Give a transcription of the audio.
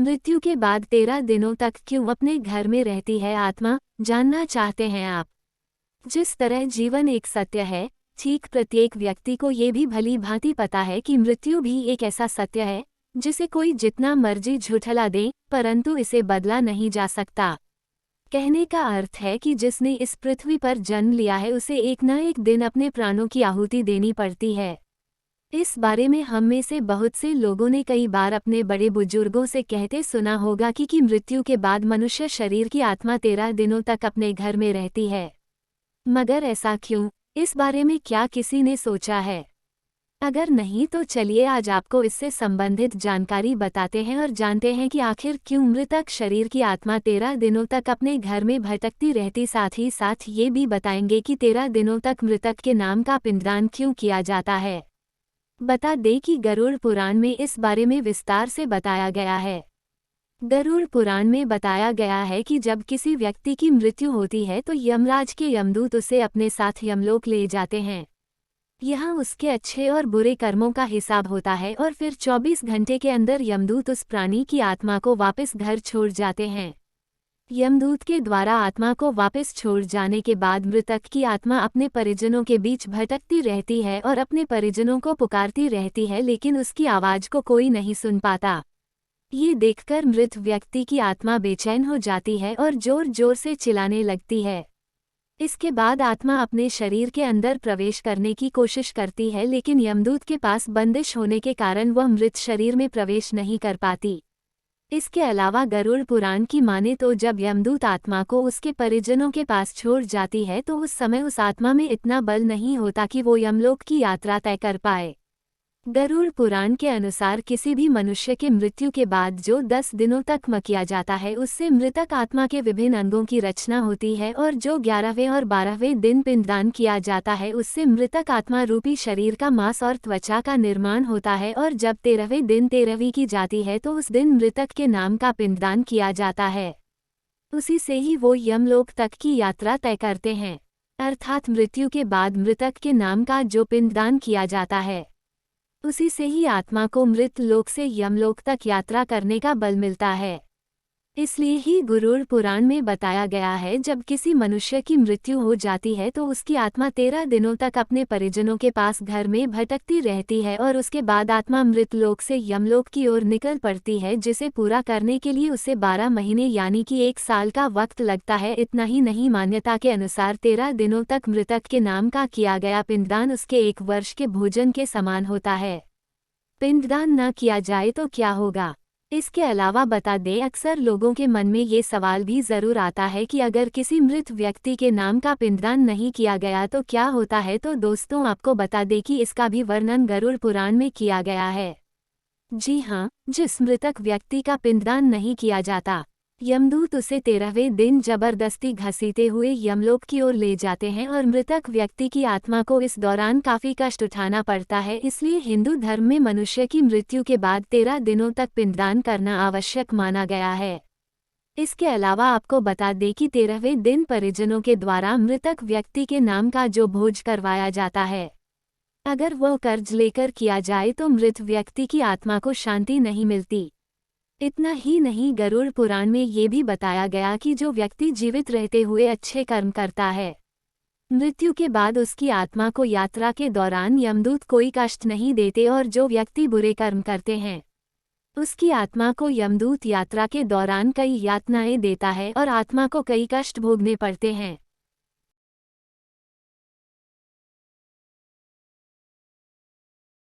मृत्यु के बाद 13 दिनों तक क्यों अपने घर में रहती है आत्मा, जानना चाहते हैं आप। जिस तरह जीवन एक सत्य है, ठीक प्रत्येक व्यक्ति को ये भी भली भांति पता है कि मृत्यु भी एक ऐसा सत्य है जिसे कोई जितना मर्जी झुठला दे, परंतु इसे बदला नहीं जा सकता। कहने का अर्थ है कि जिसने इस पृथ्वी पर जन्म लिया है उसे एक न एक दिन अपने प्राणों की आहुति देनी पड़ती है। इस बारे में हम में से बहुत से लोगों ने कई बार अपने बड़े बुजुर्गों से कहते सुना होगा कि मृत्यु के बाद मनुष्य शरीर की आत्मा 13 दिनों तक अपने घर में रहती है। मगर ऐसा क्यों? इस बारे में क्या किसी ने सोचा है? अगर नहीं तो चलिए आज आपको इससे संबंधित जानकारी बताते हैं और जानते हैं कि आखिर क्यों मृतक शरीर की आत्मा 13 दिनों तक अपने घर में भटकती रहती। साथ ही साथ ये भी बताएंगे कि 13 दिनों तक मृतक के नाम का पिंडदान क्यों किया जाता है। बता दें कि गरुड़ पुराण में इस बारे में विस्तार से बताया गया है। गरुड़ पुराण में बताया गया है कि जब किसी व्यक्ति की मृत्यु होती है तो यमराज के यमदूत उसे अपने साथ यमलोक ले जाते हैं। यहाँ उसके अच्छे और बुरे कर्मों का हिसाब होता है और फिर 24 घंटे के अंदर यमदूत उस प्राणी की आत्मा को वापस घर छोड़ जाते हैं। यमदूत के द्वारा आत्मा को वापस छोड़ जाने के बाद मृतक की आत्मा अपने परिजनों के बीच भटकती रहती है और अपने परिजनों को पुकारती रहती है, लेकिन उसकी आवाज को कोई नहीं सुन पाता। ये देखकर मृत व्यक्ति की आत्मा बेचैन हो जाती है और जोर जोर से चिल्लाने लगती है। इसके बाद आत्मा अपने शरीर के अंदर प्रवेश करने की कोशिश करती है, लेकिन यमदूत के पास बंदिश होने के कारण वह मृत शरीर में प्रवेश नहीं कर पाती। इसके अलावा गरुड़ पुराण की माने तो जब यमदूत आत्मा को उसके परिजनों के पास छोड़ जाती है तो उस समय उस आत्मा में इतना बल नहीं होता कि वो यमलोक की यात्रा तय कर पाए। गरुड़ पुराण के अनुसार किसी भी मनुष्य के मृत्यु के बाद जो 10 दिनों तक किया जाता है उससे मृतक आत्मा के विभिन्न अंगों की रचना होती है, और जो 11वें और 12वें दिन पिंडदान किया जाता है उससे मृतक आत्मा रूपी शरीर का मांस और त्वचा का निर्माण होता है, और जब 13वें दिन 13वीं की जाती है तो उस दिन मृतक के नाम का पिंडदान किया जाता है। उसी से ही वो यमलोक तक की यात्रा तय करते हैं। अर्थात मृत्यु के बाद मृतक के नाम का जो पिंडदान किया जाता है उसी से ही आत्मा को मृत लोक से यमलोक तक यात्रा करने का बल मिलता है। इसलिए ही गरुड़ पुराण में बताया गया है जब किसी मनुष्य की मृत्यु हो जाती है तो उसकी आत्मा 13 दिनों तक अपने परिजनों के पास घर में भटकती रहती है और उसके बाद आत्मा मृत लोक से यमलोक की ओर निकल पड़ती है, जिसे पूरा करने के लिए उसे 12 महीने यानी कि 1 साल का वक्त लगता है। इतना ही नहीं, मान्यता के अनुसार 13 दिनों तक मृतक के नाम का किया गया पिंडदान उसके 1 वर्ष के भोजन के समान होता है। पिंडदान न किया जाए तो क्या होगा? इसके अलावा बता दें, अक्सर लोगों के मन में ये सवाल भी ज़रूर आता है कि अगर किसी मृत व्यक्ति के नाम का पिंडदान नहीं किया गया तो क्या होता है। तो दोस्तों आपको बता दें कि इसका भी वर्णन गरुड़ पुराण में किया गया है। जी हाँ, जिस मृतक व्यक्ति का पिंडदान नहीं किया जाता, यमदूत उसे 13वें दिन जबरदस्ती घसीटे हुए यमलोक की ओर ले जाते हैं और मृतक व्यक्ति की आत्मा को इस दौरान काफी कष्ट उठाना पड़ता है। इसलिए हिंदू धर्म में मनुष्य की मृत्यु के बाद 13 दिनों तक पिंडदान करना आवश्यक माना गया है। इसके अलावा आपको बता दें कि 13वें दिन परिजनों के द्वारा मृतक व्यक्ति के नाम का जो भोज करवाया जाता है, अगर वो कर्ज लेकर किया जाए तो मृत व्यक्ति की आत्मा को शांति नहीं मिलती। इतना ही नहीं, गरुड़ पुराण में ये भी बताया गया कि जो व्यक्ति जीवित रहते हुए अच्छे कर्म करता है, मृत्यु के बाद उसकी आत्मा को यात्रा के दौरान यमदूत कोई कष्ट नहीं देते, और जो व्यक्ति बुरे कर्म करते हैं उसकी आत्मा को यमदूत यात्रा के दौरान कई यातनाएं देता है और आत्मा को कई कष्ट भोगने पड़ते हैं।